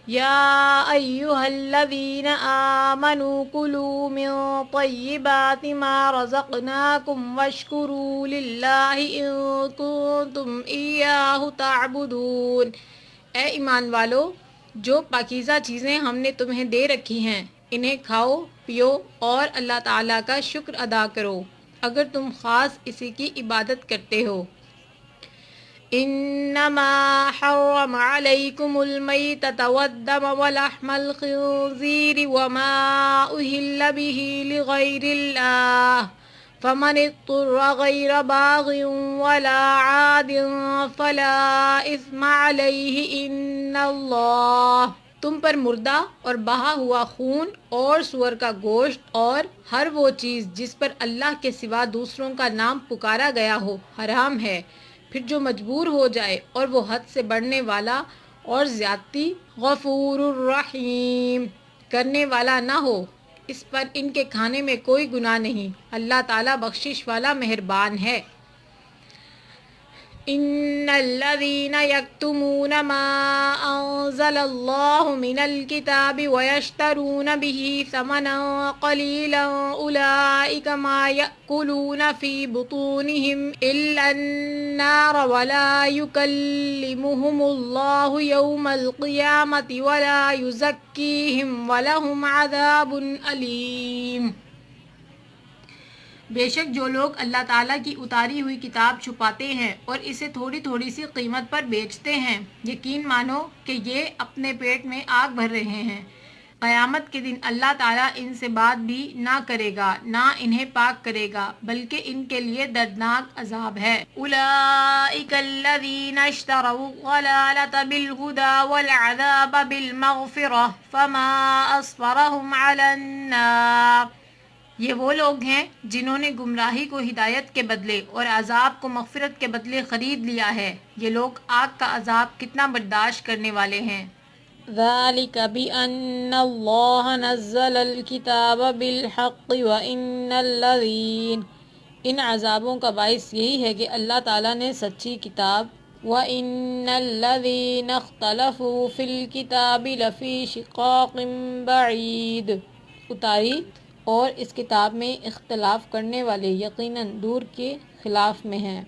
يا أيها الذين آمنوا كلوا من طيبات ما رزقناكم واشكروا لله إن كنتم إياه تعبدون۔ اے ایمان والو، جو پاکیزہ چیزیں ہم نے تمہیں دے رکھی ہیں انہیں کھاؤ پیو اور اللہ تعالیٰ کا شکر ادا کرو اگر تم خاص اسی کی عبادت کرتے ہو۔ انما حرم عليكم الميتة والدم ولحم الخنزير وما أهل به لغير الله فمن اضطر غير باغ ولا عاد فلا إثم عليه إن الله۔ تم پر مردہ اور بہا ہوا خون اور سور کا گوشت اور ہر وہ چیز جس پر اللہ کے سوا دوسروں کا نام پکارا گیا ہو حرام ہے، پھر جو مجبور ہو جائے اور وہ حد سے بڑھنے والا اور زیادتی غفور الرحیم کرنے والا نہ ہو، اس پر ان کے کھانے میں کوئی گناہ نہیں، اللہ تعالیٰ بخشش والا مہربان ہے۔ ان الذين يكتمون ما انزل الله من الكتاب ويشترون به ثمنا قليلا اولئك ما يأكلون في بطونهم الا النار ولا يكلمهم الله يوم القيامة ولا يزكيهم ولهم عذاب أليم۔ بے شک جو لوگ اللہ تعالیٰ کی اتاری ہوئی کتاب چھپاتے ہیں اور اسے تھوڑی تھوڑی سی قیمت پر بیچتے ہیں، یقین مانو کہ یہ اپنے پیٹ میں آگ بھر رہے ہیں، قیامت کے دن اللہ تعالیٰ ان سے بات بھی نہ کرے گا نہ انہیں پاک کرے گا بلکہ ان کے لیے دردناک عذاب ہے۔ اولئک الذین اشتروا الضلالة بالهدى والعذاب بالمغفرة فما اصبرهم على النار۔ یہ وہ لوگ ہیں جنہوں نے گمراہی کو ہدایت کے بدلے اور عذاب کو مغفرت کے بدلے خرید لیا ہے، یہ لوگ آگ کا عذاب کتنا برداشت کرنے والے ہیں۔ ذلك بأن الله نزل الكتاب بالحق وإن الذين، ان عذابوں کا باعث یہی ہے کہ اللہ تعالیٰ نے سچی کتاب وَإِنَّ الَّذِينَ اخْتَلَفُوا فِي الْكِتَابِ لَفِي شِقَاقٍ بَعِيدٍ اتاری اور اس کتاب میں اختلاف کرنے والے یقیناً دور کے خلاف میں ہیں۔